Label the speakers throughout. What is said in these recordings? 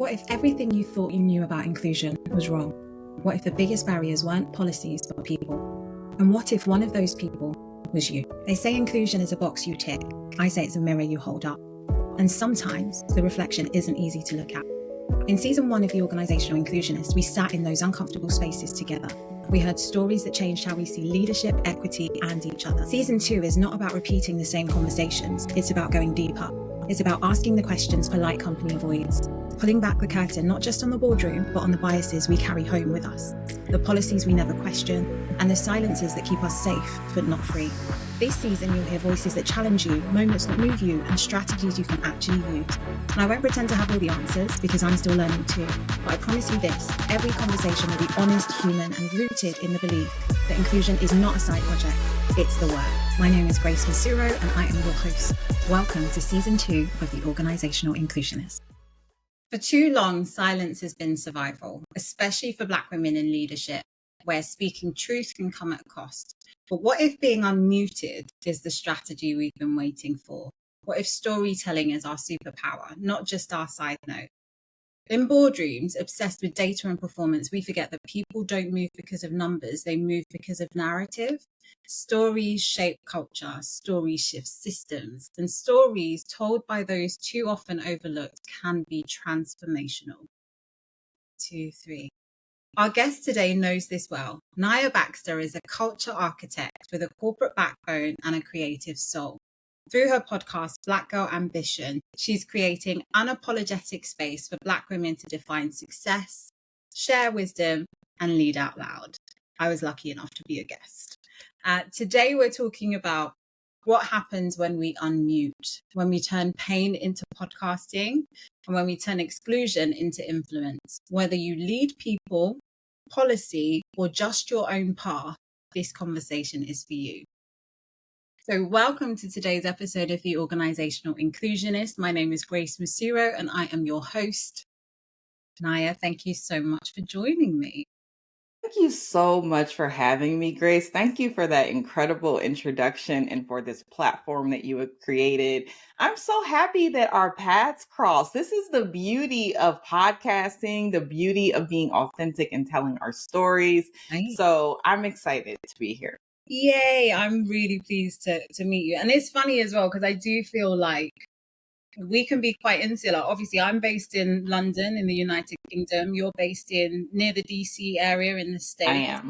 Speaker 1: What if everything you thought you knew about inclusion was wrong? What if the biggest barriers weren't policies but people? And what if one of those people was you? They say inclusion is a box you tick. I say it's a mirror you hold up. And sometimes the reflection isn't easy to look at. In season 1 of the Organisational Inclusionist, we sat in those uncomfortable spaces together. We heard stories that changed how we see leadership, equity, and each other. Season 2 is not about repeating the same conversations. It's about going deeper. It's about asking the questions polite company avoids. Pulling back the curtain, not just on the boardroom, but on the biases we carry home with us, the policies we never question, and the silences that keep us safe, but not free. This season, you'll hear voices that challenge you, moments that move you, and strategies you can actually use. And I won't pretend to have all the answers, because I'm still learning too. But I promise you this, every conversation will be honest, human, and rooted in the belief that inclusion is not a side project, it's the work. My name is Grace Masuro, and I am your host. Welcome to season 2 of the Organisational Inclusionist. For too long, silence has been survival, especially for Black women in leadership, where speaking truth can come at a cost. But what if being unmuted is the strategy we've been waiting for? What if storytelling is our superpower, not just our side note? In boardrooms, obsessed with data and performance, we forget that people don't move because of numbers, they move because of narrative. Stories shape culture, stories shift systems, and stories told by those too often overlooked can be transformational. 2, 3. Our guest today knows this well. Niya Baxter is a culture architect with a corporate backbone and a creative soul. Through her podcast, BLKGirl Ambition, she's creating unapologetic space for Black women to define success, share wisdom, and lead out loud. I was lucky enough to be a guest. Today, we're talking about what happens when we unmute, when we turn pain into podcasting, and when we turn exclusion into influence. Whether you lead people, policy, or just your own path, this conversation is for you. So welcome to today's episode of the Organisational Inclusionist. My name is Grace Masuro and I am your host. Niya, thank you so much for joining me.
Speaker 2: Thank you so much for having me, Grace. Thank you for that incredible introduction and for this platform that you have created. I'm so happy that our paths cross. This is the beauty of podcasting, the beauty of being authentic and telling our stories.
Speaker 1: Right.
Speaker 2: So I'm excited to be here.
Speaker 1: Yay, I'm really pleased to meet you. And it's funny as well, because I do feel like we can be quite insular. Obviously, I'm based in London in the United Kingdom. You're based in near the DC area in the States.
Speaker 2: I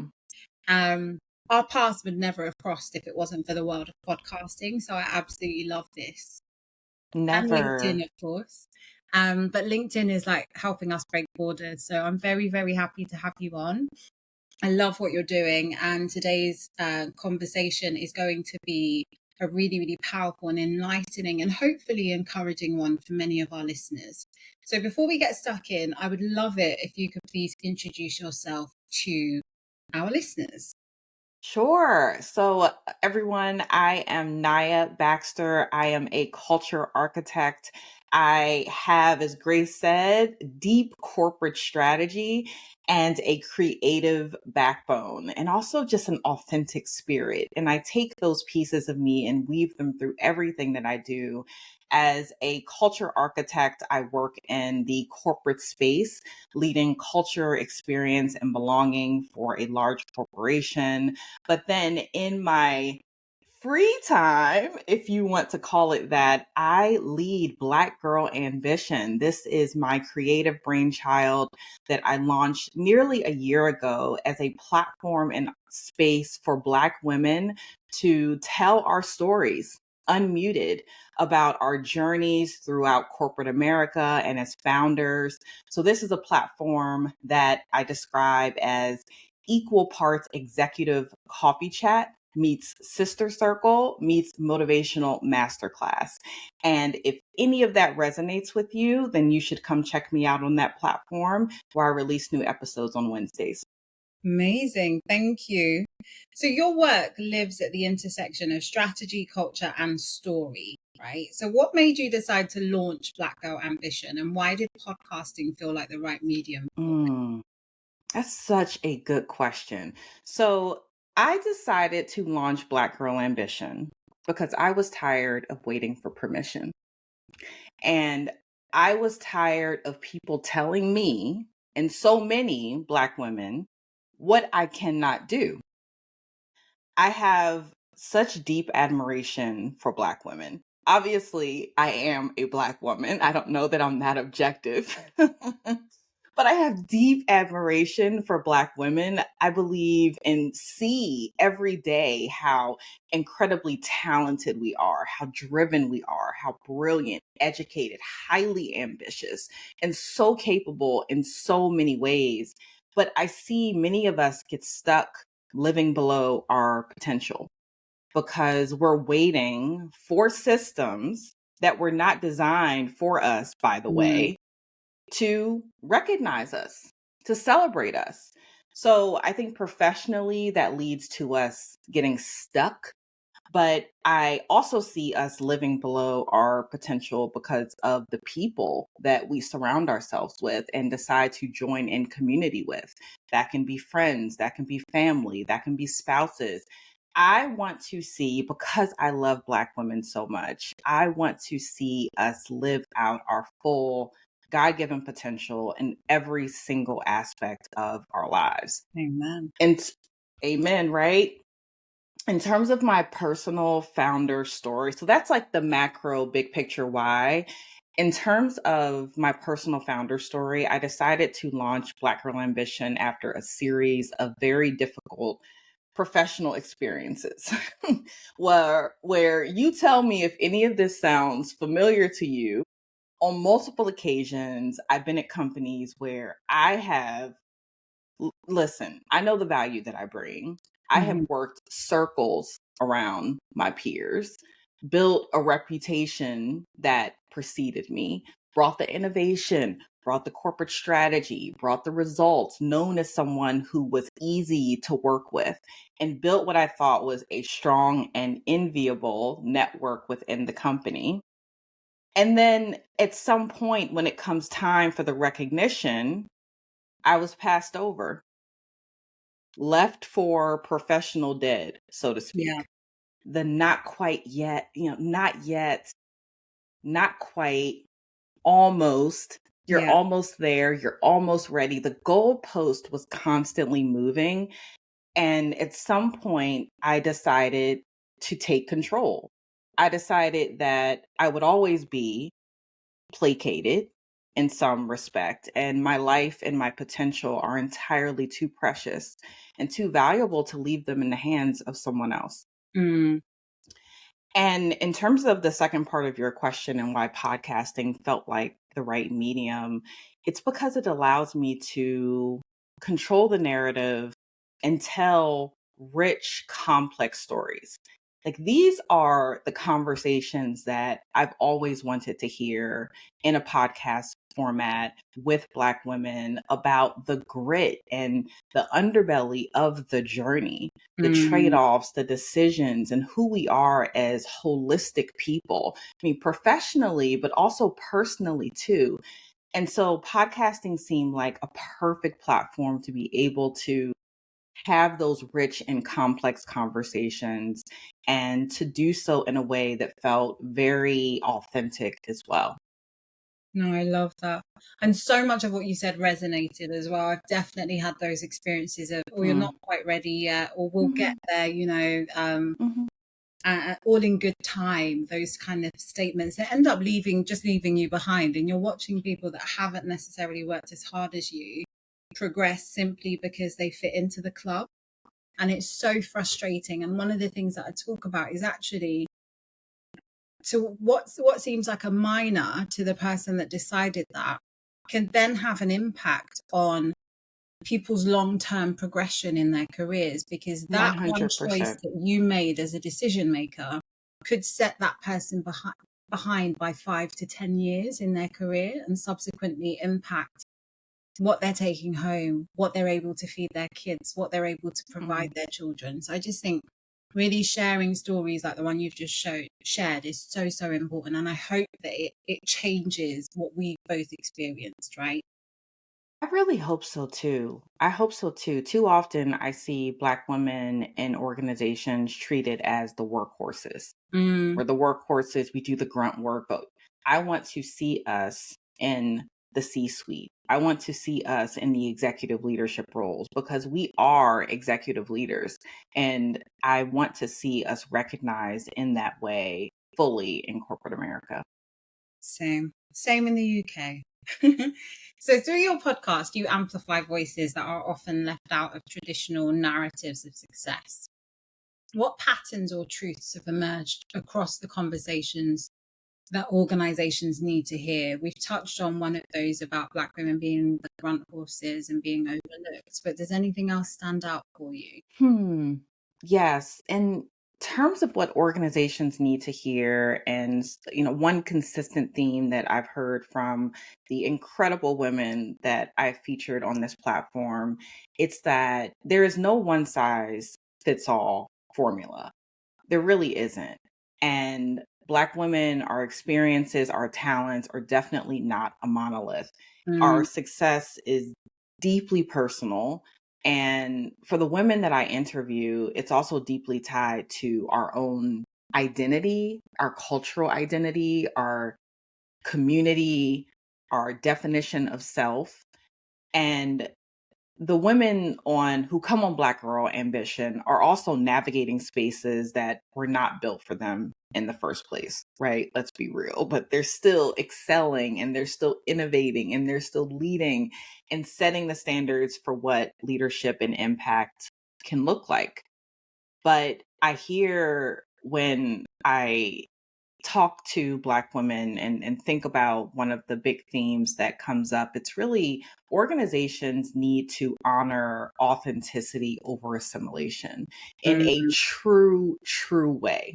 Speaker 2: am.
Speaker 1: Our paths would never have crossed if it wasn't for the world of podcasting. So I absolutely love this.
Speaker 2: Never.
Speaker 1: And LinkedIn, of course. But LinkedIn is like helping us break borders. So I'm very, very happy to have you on. I love what you're doing. And today's conversation is going to be a really, really powerful and enlightening and hopefully encouraging one for many of our listeners. So before we get stuck in, I would love it if you could please introduce yourself to our listeners.
Speaker 2: Sure. So everyone, I am Niya Baxter. I am a culture architect. I have, as Grace said, deep corporate strategy and a creative backbone and also just an authentic spirit. And I take those pieces of me and weave them through everything that I do. As a culture architect, I work in the corporate space, leading culture, experience, and belonging for a large corporation. But then in my free time, if you want to call it that, I lead BLKGirl Ambition. This is my creative brainchild that I launched nearly a year ago as a platform and space for Black women to tell our stories unmuted about our journeys throughout corporate America and as founders. So this is a platform that I describe as equal parts executive coffee chat meets sister circle meets motivational masterclass. And if any of that resonates with you, then you should come check me out on that platform where I release new episodes on Wednesdays.
Speaker 1: Amazing. Thank you. So your work lives at the intersection of strategy, culture, and story, right? So what made you decide to launch BLKGirl Ambition, and why did podcasting feel like the right medium?
Speaker 2: That's such a good question. So I decided to launch BLKGirl Ambition because I was tired of waiting for permission. And I was tired of people telling me, and so many Black women, what I cannot do. I have such deep admiration for Black women. Obviously, I am a Black woman. I don't know that I'm that objective. But I have deep admiration for Black women. I believe and see every day how incredibly talented we are, how driven we are, how brilliant, educated, highly ambitious, and so capable in so many ways. But I see many of us get stuck living below our potential because we're waiting for systems that were not designed for us, by the
Speaker 1: Mm,
Speaker 2: way, to recognize us, to celebrate us. So I think professionally that leads to us getting stuck. But I also see us living below our potential because of the people that we surround ourselves with and decide to join in community with. That can be friends, that can be family, that can be spouses. I want to see, because I love Black women so much, I want to see us live out our full God given potential in every single aspect of our lives.
Speaker 1: amen.
Speaker 2: And amen, right? In terms of my personal founder story, so that's like the macro big picture why. In terms of my personal founder story, I decided to launch Black Girl Ambition after a series of very difficult professional experiences. where you tell me if any of this sounds familiar to you. On multiple occasions, I've been at companies where I have listen, I know the value that I bring. I have
Speaker 1: Mhm.
Speaker 2: worked circles around my peers, built a reputation that preceded me, brought the innovation, brought the corporate strategy, brought the results, known as someone who was easy to work with, and built what I thought was a strong and enviable network within the company. And then at some point, when it comes time for the recognition, I was passed over, left for professional dead, so to
Speaker 1: Yeah,
Speaker 2: speak. The not quite yet, not yet, not quite, almost. You're
Speaker 1: yeah.
Speaker 2: almost there. You're almost ready. The goalpost was constantly moving. And at some point, I decided to take control. I decided that I would always be placated in some respect, and my life and my potential are entirely too precious and too valuable to leave them in the hands of someone else.
Speaker 1: Mm,
Speaker 2: And in terms of the second part of your question and why podcasting felt like the right medium, it's because it allows me to control the narrative and tell rich, complex stories. Like these are the conversations that I've always wanted to hear in a podcast format with Black women about the grit and the underbelly of the journey, the
Speaker 1: mm.
Speaker 2: trade-offs, the decisions, and who we are as holistic people. I mean, professionally, but also personally too. And so podcasting seemed like a perfect platform to be able to have those rich and complex conversations and to do so in a way that felt very authentic as well.
Speaker 1: No, I love that. And so much of what you said resonated as well. I've definitely had those experiences of, oh, you're
Speaker 2: Mm.
Speaker 1: not quite ready yet, or we'll get
Speaker 2: Mhm.
Speaker 1: there,
Speaker 2: Mhm.
Speaker 1: all in good time. Those kind of statements that end up leaving you behind. And you're watching people that haven't necessarily worked as hard as you progress simply because they fit into the club. And it's so frustrating. And one of the things that I talk about is actually, so what seems like a minor to the person that decided that can then have an impact on people's long-term progression in their careers, because that one choice
Speaker 2: 100%.
Speaker 1: that you made as a decision maker could set that person behind by 5 to 10 years in their career, and subsequently impact what they're taking home, what they're able to feed their kids, what they're able to provide
Speaker 2: Mhm.
Speaker 1: their children. So I just think really sharing stories like the one you've just shared is so, so important. And I hope that it changes what we both experienced, right?
Speaker 2: I really hope so too. I hope so too. Too often I see Black women in organizations treated as the workhorses.
Speaker 1: Mm,
Speaker 2: We're the workhorses, we do the grunt work, but I want to see us in the C-suite. I want to see us in the executive leadership roles because we are executive leaders. And I want to see us recognized in that way fully in corporate America.
Speaker 1: Same in the UK. So through your podcast, you amplify voices that are often left out of traditional narratives of success. What patterns or truths have emerged across the conversations that organizations need to hear? We've touched on one of those about Black women being the front horses and being overlooked, but does anything else stand out for you?
Speaker 2: Yes. In terms of what organizations need to hear, and one consistent theme that I've heard from the incredible women that I've featured on this platform, it's that there is no one size fits all formula. There really isn't. And Black women, our experiences, our talents are definitely not a monolith. Our
Speaker 1: Mm,
Speaker 2: success is deeply personal. And for the women that I interview, it's also deeply tied to our own identity, our cultural identity, our community, our definition of self. And the women on who come on Black Girl Ambition are also navigating spaces that were not built for them in the first place, right? Let's be real. But they're still excelling and they're still innovating and they're still leading and setting the standards for what leadership and impact can look like. But I hear when I talk to Black women and think about one of the big themes that comes up, it's really organizations need to honor authenticity over assimilation in a
Speaker 1: mm,
Speaker 2: true way,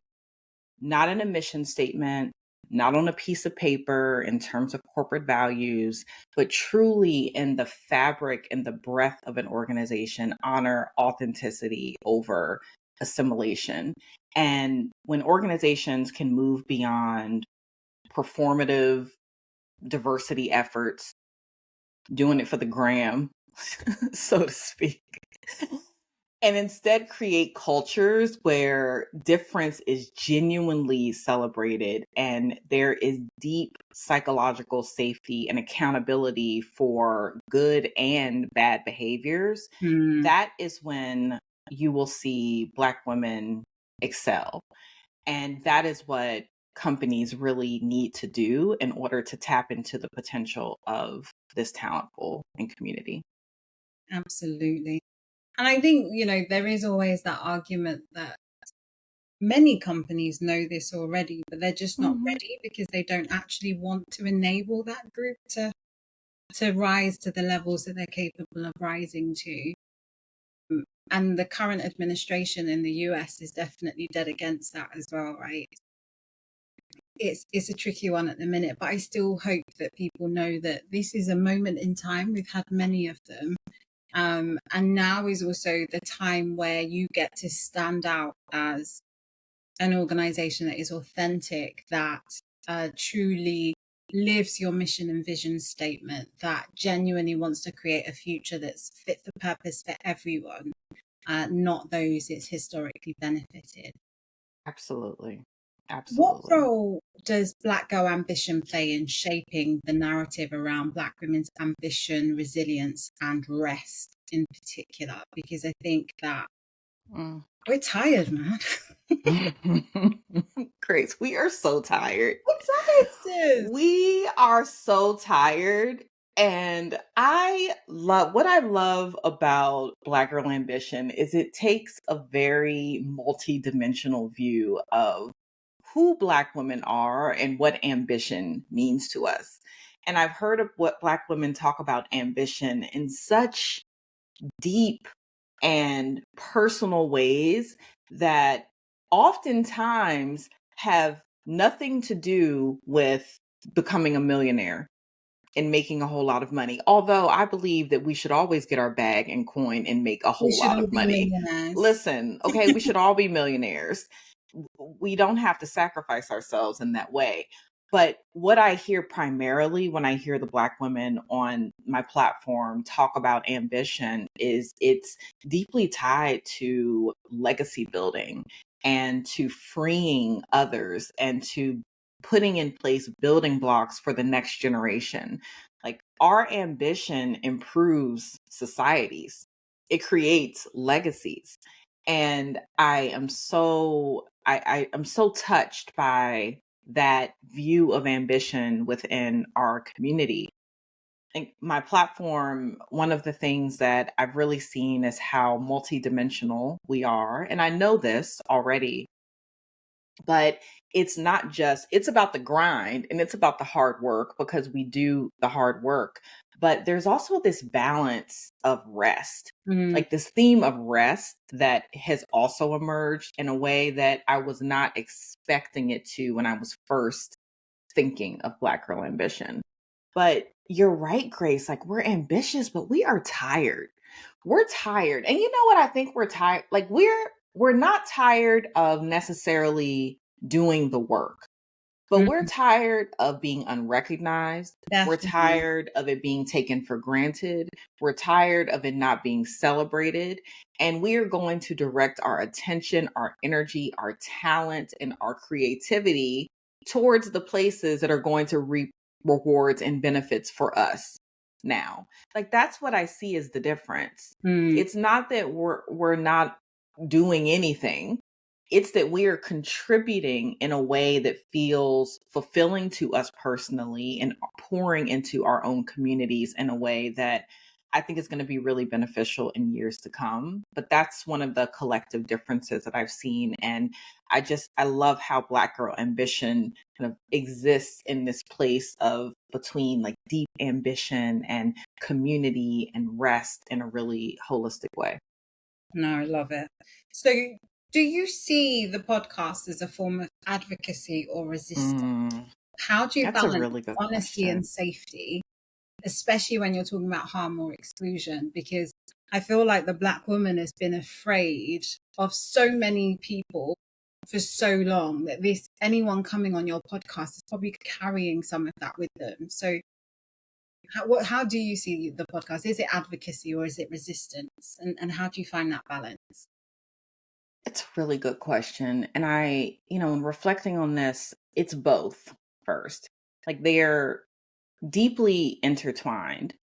Speaker 2: not in a mission statement, not on a piece of paper in terms of corporate values, but truly in the fabric and the breadth of an organization, honor authenticity over assimilation. And when organizations can move beyond performative diversity efforts, doing it for the gram, so to speak, and instead create cultures where difference is genuinely celebrated and there is deep psychological safety and accountability for good and bad behaviors,
Speaker 1: mm.
Speaker 2: that is when you will see Black women excel. And that is what companies really need to do in order to tap into the potential of this talent pool and community.
Speaker 1: Absolutely. And I think, there is always that argument that many companies know this already, but they're just not
Speaker 2: Mhm.
Speaker 1: ready because they don't actually want to enable that group to rise to the levels that they're capable of rising to. And the current administration in the US is definitely dead against that as well, right? It's a tricky one at the minute, but I still hope that people know that this is a moment in time. We've had many of them. And now is also the time where you get to stand out as an organization that is authentic, that truly lives your mission and vision statement, that genuinely wants to create a future that's fit for purpose for everyone, not those it's historically benefited.
Speaker 2: Absolutely.
Speaker 1: What
Speaker 2: Absolutely.
Speaker 1: role does Black Girl Ambition play in shaping the narrative around Black women's ambition, resilience, and rest in particular? Because I think that
Speaker 2: Mm.
Speaker 1: we're tired, man.
Speaker 2: Grace, we are so tired.
Speaker 1: We're tired, sis.
Speaker 2: We are so tired. And what I love about Black Girl Ambition is it takes a very multi-dimensional view of who Black women are and what ambition means to us. And I've heard of what Black women talk about ambition in such deep and personal ways that oftentimes have nothing to do with becoming a millionaire and making a whole lot of money. Although I believe that we should always get our bag and coin and make a
Speaker 1: We
Speaker 2: whole
Speaker 1: should
Speaker 2: lot
Speaker 1: all
Speaker 2: of
Speaker 1: be
Speaker 2: money.
Speaker 1: millionaires.
Speaker 2: Listen, okay, we should all be millionaires. We don't have to sacrifice ourselves in that way. But what I hear primarily when I hear the Black women on my platform talk about ambition is it's deeply tied to legacy building and to freeing others and to putting in place building blocks for the next generation. Like, our ambition improves societies, it creates legacies. And I am so touched by that view of ambition within our community. And my platform, one of the things that I've really seen is how multidimensional we are. And I know this already, but it's about the grind and it's about the hard work, because we do the hard work. But there's also this balance of rest,
Speaker 1: Mm.
Speaker 2: like this theme of rest that has also emerged in a way that I was not expecting it to when I was first thinking of Black Girl Ambition. But you're right, Grace. Like, we're ambitious, but we are tired. We're tired. And you know what I think we're tired? Like, we're not tired of necessarily doing the work, but we're
Speaker 1: Mm.
Speaker 2: tired of being unrecognized. We're
Speaker 1: Definitely.
Speaker 2: tired of it being taken for granted. We're tired of it not being celebrated. And we are going to direct our attention, our energy, our talent, and our creativity towards the places that are going to reap rewards and benefits for us now. Like, that's what I see as the difference.
Speaker 1: Mm.
Speaker 2: It's not that we're not doing anything. It's that we are contributing in a way that feels fulfilling to us personally and pouring into our own communities in a way that I think is going to be really beneficial in years to come. But that's one of the collective differences that I've seen. And I love how Black Girl Ambition kind of exists in this place of between like deep ambition and community and rest in a really holistic way.
Speaker 1: No, I love it. So, do you see the podcast as a form of advocacy or resistance?
Speaker 2: Mm,
Speaker 1: How do you
Speaker 2: that's a
Speaker 1: balance
Speaker 2: really good
Speaker 1: honesty
Speaker 2: question.
Speaker 1: and safety, especially when you're talking about harm or exclusion? Because I feel like the Black woman has been afraid of so many people for so long that anyone coming on your podcast is probably carrying some of that with them. So how do you see the podcast? Is it advocacy or is it resistance? And how do you find that balance?
Speaker 2: It's a really good question. And in reflecting on this, it's both first. Like, they're deeply intertwined.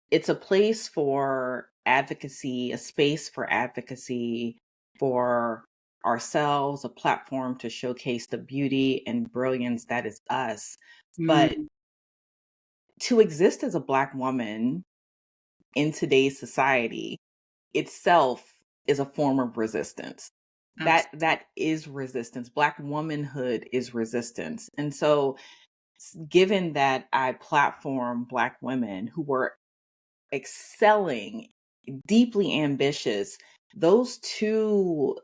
Speaker 2: It's a place for advocacy, a space for advocacy for ourselves, a platform to showcase the beauty and brilliance that is us. But
Speaker 1: Mm,
Speaker 2: to exist as a Black woman in today's society itself is a form of resistance.
Speaker 1: absolutely.
Speaker 2: That is resistance. Black womanhood is resistance. And so, given that I platform Black women who were excelling, deeply ambitious, those two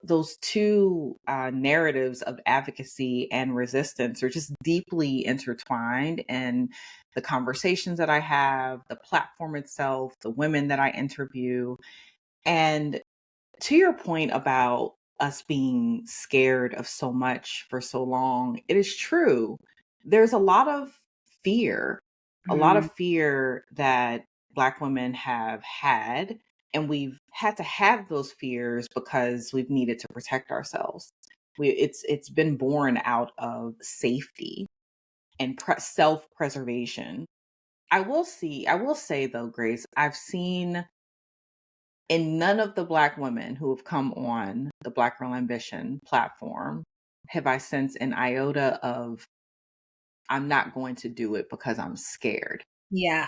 Speaker 2: narratives of advocacy and resistance are just deeply intertwined in the conversations that I have, the platform itself, the women that I interview. And to your point about us being scared of so much for so long, it is true. There's fear, a lot of
Speaker 1: Mm,
Speaker 2: fear that Black women have had. And we've had to have those fears because we've needed to protect ourselves. It's been born out of safety and self preservation. I will say though, Grace, I've seen and none of the Black women who have come on the Black Girl Ambition platform have I sensed an iota of, I'm not going to do it because I'm scared.
Speaker 1: yeah,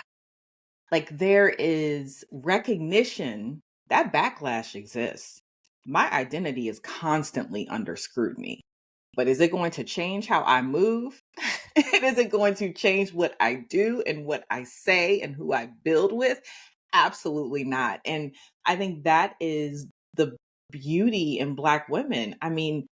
Speaker 2: Like, there is recognition that backlash exists. My identity is constantly under scrutiny. But is it going to change how I move? And is it going to change what I do and what I say and who I build with? Absolutely not. And I think that is the beauty in Black women. I mean,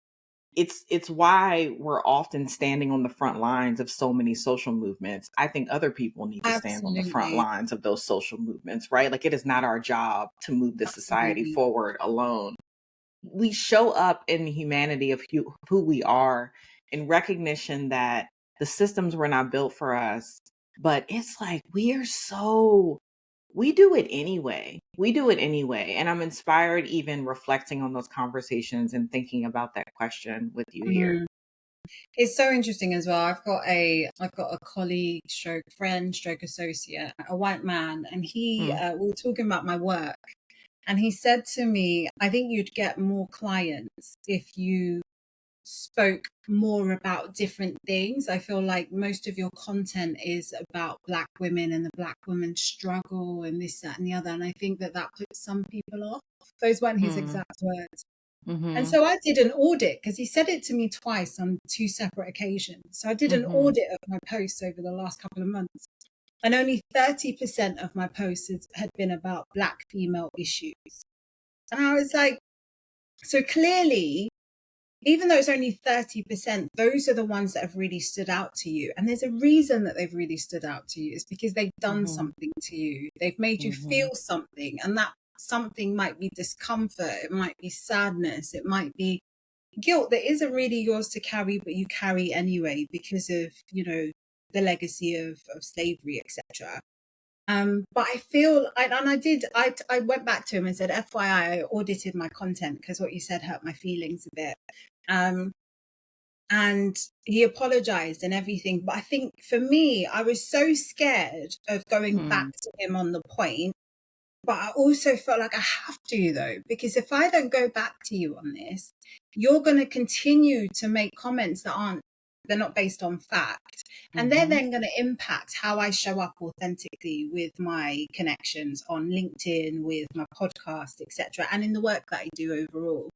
Speaker 2: it's why we're often standing on the front lines of so many social movements. I think other people need to stand on the front
Speaker 1: absolutely.
Speaker 2: lines of those social movements, right? Like, it is not our job to move this society
Speaker 1: Absolutely.
Speaker 2: forward alone. We show up in the humanity of who we are, in recognition that the systems were not built for us, but it's like we do it anyway. We do it anyway. And I'm inspired even reflecting on those conversations and thinking about that question with you here.
Speaker 1: Mm. It's so interesting as well. I've got a colleague, stroke friend, stroke associate, a white man, and we were talking about my work, and he said to me, "I think you'd get more clients if you spoke more about different things. I feel like most of your content is about Black women and the Black women struggle and this, that, and the other, and I think that puts some people off." Those weren't his
Speaker 2: Mm.
Speaker 1: exact words. And
Speaker 2: Mhm.
Speaker 1: so I did an audit because he said it to me twice on two separate occasions. So I did an
Speaker 2: Mhm.
Speaker 1: audit of my posts over the last couple of months. And only 30% of my posts had been about Black female issues. And I was like, so clearly, even though it's only 30%, those are the ones that have really stood out to you. And there's a reason that they've really stood out to you. It's because they've done
Speaker 2: Mhm.
Speaker 1: something to you. They've made you
Speaker 2: Mhm.
Speaker 1: feel something. And that something might be discomfort. It might be sadness. It might be guilt that isn't really yours to carry, but you carry anyway because of, the legacy of slavery, etc. But I feel, I went back to him and said, FYI, I audited my content because what you said hurt my feelings a bit. Um, and he apologized and everything. But I think for me, I was so scared of going back
Speaker 2: Mm.
Speaker 1: to him on the point. But I also felt like I have to, though, because if I don't go back to you on this, you're going to continue to make comments they're not based on fact. And they're
Speaker 2: Mhm.
Speaker 1: then going to impact how I show up authentically with my connections on LinkedIn, with my podcast, etc., and in the work that I do overall.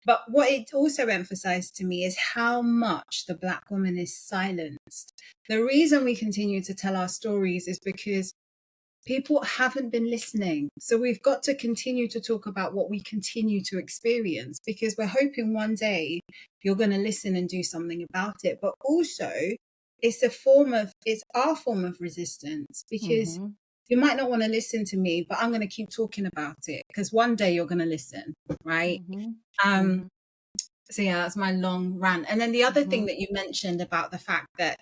Speaker 1: But what it also emphasized to me is how much the Black woman is silenced. The reason we continue to tell our stories is because people haven't been listening. So we've got to continue to talk about what we continue to experience because we're hoping one day you're going to listen and do something about it. But also, it's our form of resistance because
Speaker 2: Mhm.
Speaker 1: you might not want to listen to me, but I'm going to keep talking about it because one day you're going to listen, right?
Speaker 2: Mhm.
Speaker 1: Um,
Speaker 2: Mhm.
Speaker 1: so yeah, that's my long rant. And then the other thing
Speaker 2: Mhm.
Speaker 1: that you mentioned about the fact that,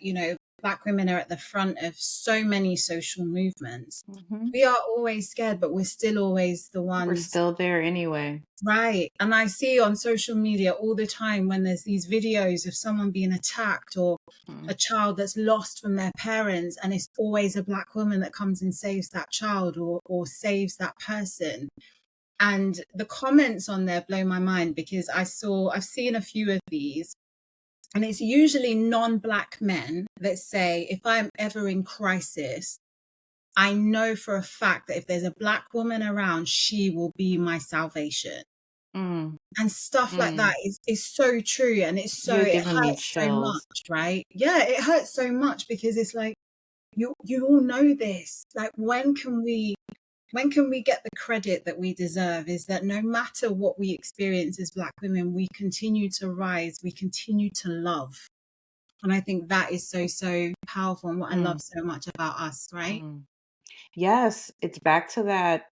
Speaker 1: Black women are at the front of so many social movements.
Speaker 2: Mhm.
Speaker 1: We are always scared, but we're still always the
Speaker 2: We're
Speaker 1: ones,
Speaker 2: still there anyway.
Speaker 1: right? And I see on social media all the time when there's these videos of someone being attacked or a
Speaker 2: Mm.
Speaker 1: child that's lost from their parents, and it's always a Black woman that comes and saves that child or saves that person. And the comments on there blow my mind because I've seen a few of these, and it's usually non-Black men that say, if I'm ever in crisis, I know for a fact that if there's a Black woman around, she will be my salvation.
Speaker 2: Mm.
Speaker 1: And stuff like that
Speaker 2: Mm.
Speaker 1: is so true. And
Speaker 2: You're
Speaker 1: it
Speaker 2: giving me
Speaker 1: hurts so
Speaker 2: chills.
Speaker 1: much, right? Yeah, it hurts so much because it's like, you all know this. Like, when can we get the credit that we deserve? Is that no matter what we experience as Black women, we continue to rise, we continue to love. And I think that is so, so powerful and what I love
Speaker 2: Mm.
Speaker 1: so much about us, right?
Speaker 2: Mm. Yes, it's back to that,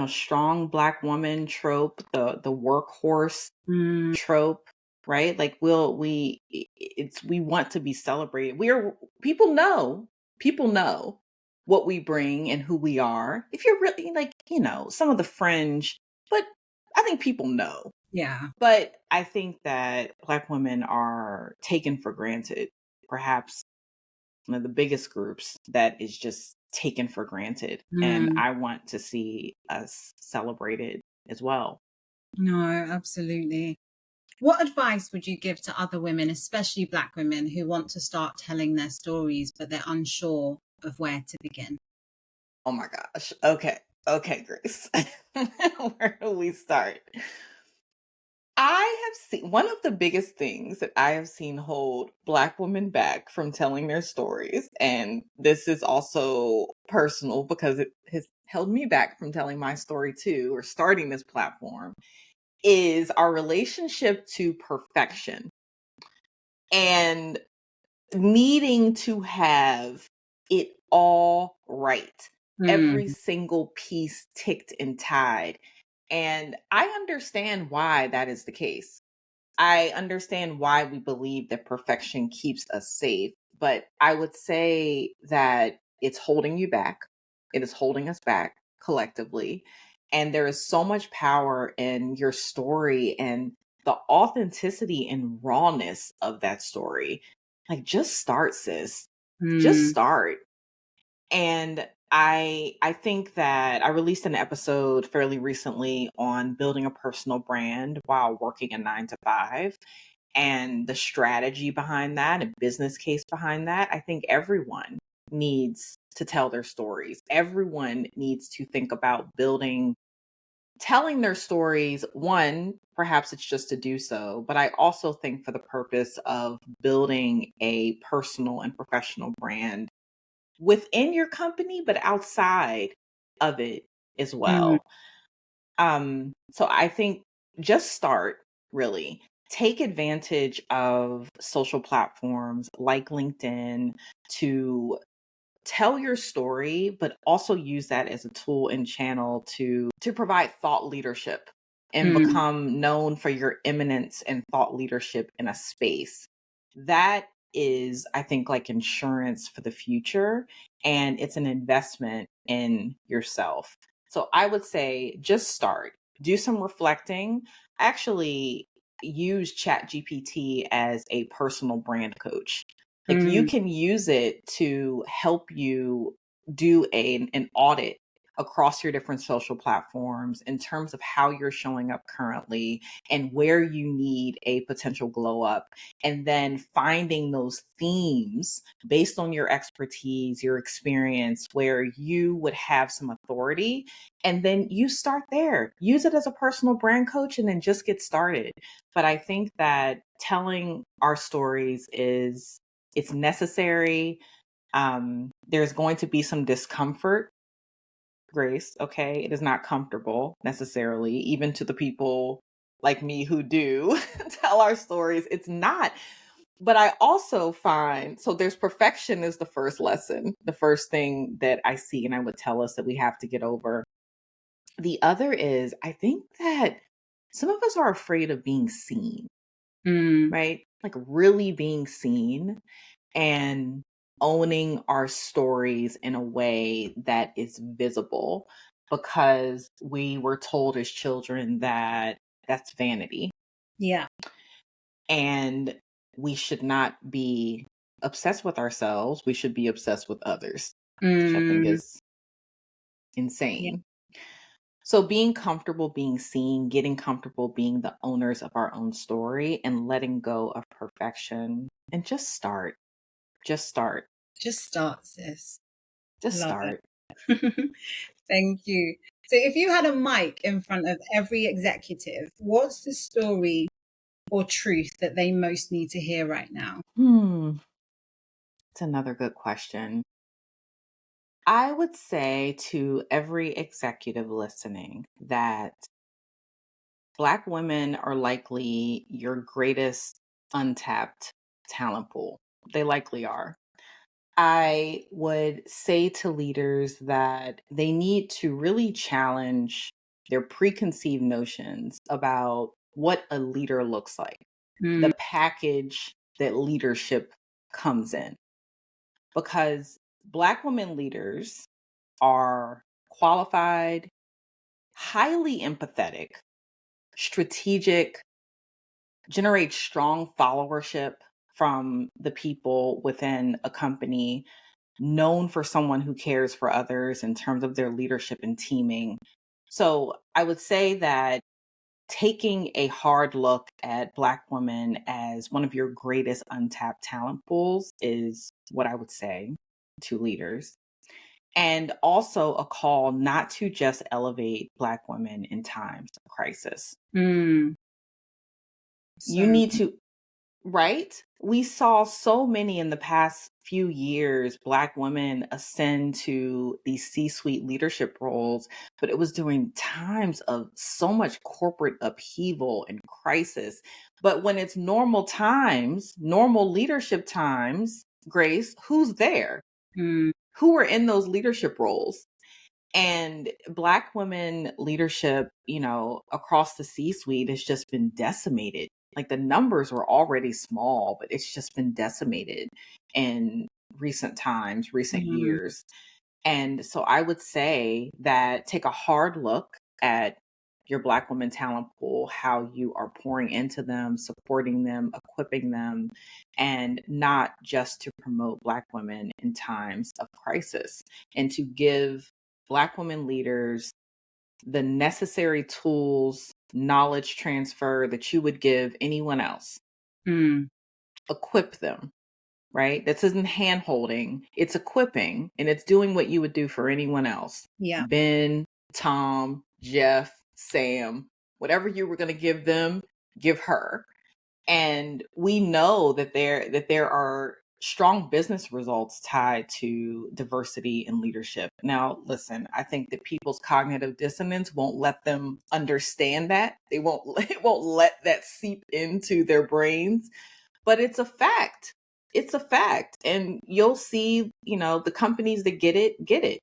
Speaker 2: strong Black woman trope, the workhorse
Speaker 1: Mm,
Speaker 2: trope, right? Like we want to be celebrated. People know what we bring and who we are. If you're really like, some of the fringe, but I think people know.
Speaker 1: yeah.
Speaker 2: But I think that Black women are taken for granted. Perhaps one of the biggest groups that is just taken for granted. And
Speaker 1: Mm,
Speaker 2: I want to see us celebrated as well.
Speaker 1: no, absolutely. What advice would you give to other women, especially Black women, who want to start telling their stories, but they're unsure of where to begin?
Speaker 2: Oh my gosh. Okay. Okay, Grace. Where do we start? I have seen one of the biggest things that I have seen hold Black women back from telling their stories. And this is also personal because it has held me back from telling my story too, or starting this platform, is our relationship to perfection and needing to have it all right. Every
Speaker 1: Mm,
Speaker 2: single piece ticked and tied. And I understand why that is the case. I understand why we believe that perfection keeps us safe, but I would say that it's holding you back. It is holding us back collectively. And there is so much power in your story and the authenticity and rawness of that story. Like, just start, sis. Just start. And I think that I released an episode fairly recently on building a personal brand while working a 9 to 5, and the strategy behind that and business case behind that. I think everyone needs to tell their stories. Everyone needs to think about telling their stories. One, perhaps it's just to do so, but I also think for the purpose of building a personal and professional brand within your company, but outside of it as well. So I think just start, really. Take advantage of social platforms like LinkedIn to tell your story, but also use that as a tool and channel to provide thought leadership and become known for your eminence and thought leadership in a space. That is, I think, like insurance for the future, and it's an investment in yourself. So I would say just start, do some reflecting. Actually, use ChatGPT as a personal brand coach. Like, you can use it to help you do an audit across your different social platforms in terms of how you're showing up currently and where you need a potential glow up, and then finding those themes based on your expertise, your experience, where you would have some authority. And then you start there, use it as a personal brand coach, and then just get started. But I think that telling our stories it's necessary. There's going to be some discomfort, Grace. Okay. It is not comfortable necessarily, even to the people like me who do tell our stories. It's not. But I also find, so there's perfection is the first lesson, the first thing that I see, and I would tell us that we have to get over. The other is, I think that some of us are afraid of being seen, right? Like, really being seen and owning our stories in a way that is visible, because we were told as children that that's vanity.
Speaker 1: Yeah.
Speaker 2: And we should not be obsessed with ourselves. We should be obsessed with others, which I think is
Speaker 1: Yeah.
Speaker 2: insane. So being comfortable being seen, getting comfortable being the owners of our own story, and letting go of perfection, and just start. Just start.
Speaker 1: Just start, sis.
Speaker 2: Just
Speaker 1: Love
Speaker 2: start.
Speaker 1: it. Thank you. So if you had a mic in front of every executive, what's the story or truth that they most need to hear right now?
Speaker 2: It's another good question. I would say to every executive listening that Black women are likely your greatest untapped talent pool. They likely are. I would say to leaders that they need to really challenge their preconceived notions about what a leader looks like, the package that leadership comes in. Because Black women leaders are qualified, highly empathetic, strategic, generate strong followership from the people within a company, known for someone who cares for others in terms of their leadership and teaming. So I would say that taking a hard look at Black women as one of your greatest untapped talent pools is what I would say to leaders. And also a call not to just elevate Black women in times of crisis. You need to, right? We saw so many in the past few years, Black women ascend to these C-suite leadership roles, but it was during times of so much corporate upheaval and crisis. But when it's normal times, normal leadership times, Grace, who's there? Who are in those leadership roles? And Black women leadership, across the C-suite has just been decimated. Like, the numbers were already small, but it's just been decimated in recent times, recent years. And so I would say that take a hard look at your Black women talent pool, how you are pouring into them, supporting them, equipping them, and not just to promote Black women in times of crisis, and to give Black women leaders the necessary tools, knowledge transfer that you would give anyone else. Equip them, right? This isn't hand holding, it's equipping, and it's doing what you would do for anyone else.
Speaker 1: Yeah.
Speaker 2: Ben, Tom, Jeff, Sam, whatever you were going to give them, give her. And we know that there are strong business results tied to diversity in leadership. Now, listen, I think that people's cognitive dissonance won't let them understand that. It won't let that seep into their brains, but it's a fact. It's a fact. And you'll see, the companies that get it,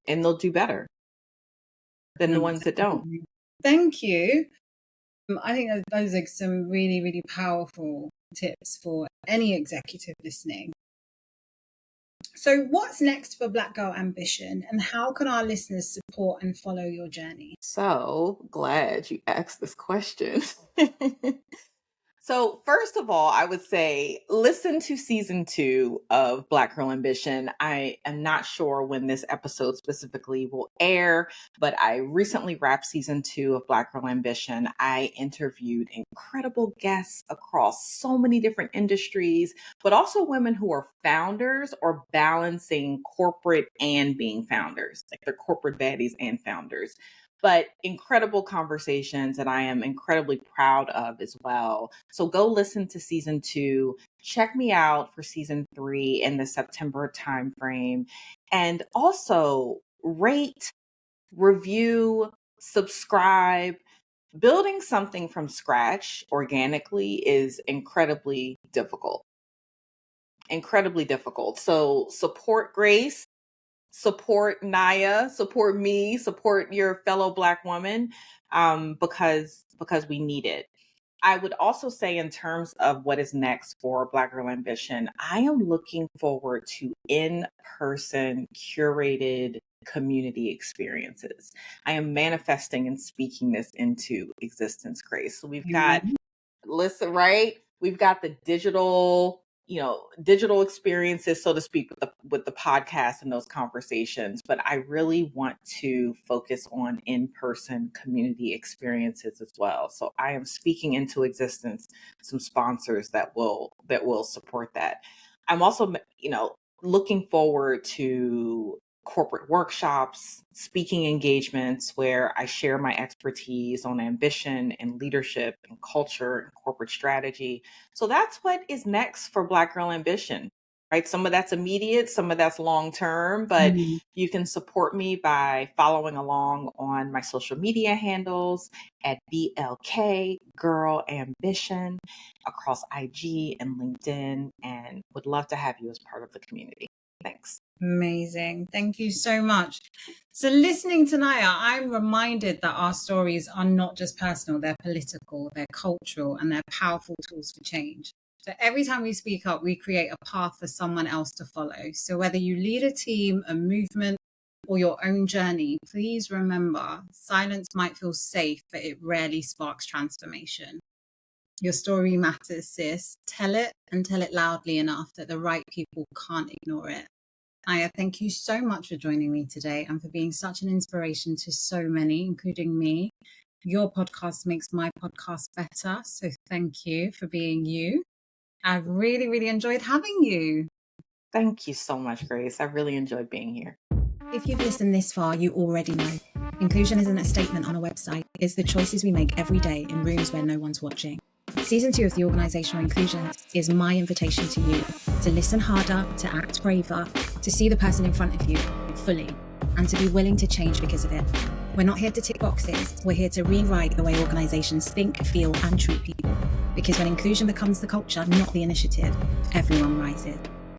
Speaker 2: and they'll do better than the ones that don't.
Speaker 1: Thank you. I think those are some really, really powerful tips for any executive listening. So what's next for Black Girl Ambition, and how can our listeners support and follow your journey?
Speaker 2: So glad you asked this question. So first of all, I would say listen to season 2 of Black Girl Ambition. I am not sure when this episode specifically will air, but I recently wrapped season 2 of Black Girl Ambition. I interviewed incredible guests across so many different industries, but also women who are founders or balancing corporate and being founders, like they're corporate baddies and founders. But incredible conversations that I am incredibly proud of as well. So go listen to season 2. Check me out for season 3 in the September timeframe. And also rate, review, subscribe. Building something from scratch organically is incredibly difficult. Incredibly difficult. So support Grace. Support Niya, support me, support your fellow Black woman, because we need it. I would also say, in terms of what is next for Black Girl Ambition, I am looking forward to in-person curated community experiences. I am manifesting and speaking this into existence, Grace. So we've got, listen, right? We've got the digital experiences, so to speak, with the podcast and those conversations. But I really want to focus on in-person community experiences as well. So I am speaking into existence some sponsors that will support that. I'm also, looking forward to corporate workshops, speaking engagements where I share my expertise on ambition and leadership and culture and corporate strategy. So that's what is next for Black Girl Ambition, right? Some of that's immediate, some of that's long term, but you can support me by following along on my social media handles at BLKGirl Ambition across IG and LinkedIn, and would love to have you as part of the community. Thanks.
Speaker 1: Amazing. Thank you so much. So listening to Niya, I'm reminded that our stories are not just personal, they're political, they're cultural, and they're powerful tools for change. So every time we speak up, we create a path for someone else to follow. So whether you lead a team, a movement, or your own journey, please remember, silence might feel safe, but it rarely sparks transformation. Your story matters, sis. Tell it, and tell it loudly enough that the right people can't ignore it. Niya, thank you so much for joining me today and for being such an inspiration to so many, including me. Your podcast makes my podcast better, so thank you for being you. I've really, really enjoyed having you.
Speaker 2: Thank you so much, Grace. I really enjoyed being here.
Speaker 1: If you've listened this far, you already know. Inclusion isn't a statement on a website. It's the choices we make every day in rooms where no one's watching. Season 2 of the Organisational Inclusionist is my invitation to you to listen harder, to act braver, to see the person in front of you fully, and to be willing to change because of it. We're not here to tick boxes. We're here to rewrite the way organisations think, feel, and treat people. Because when inclusion becomes the culture, not the initiative, everyone rises.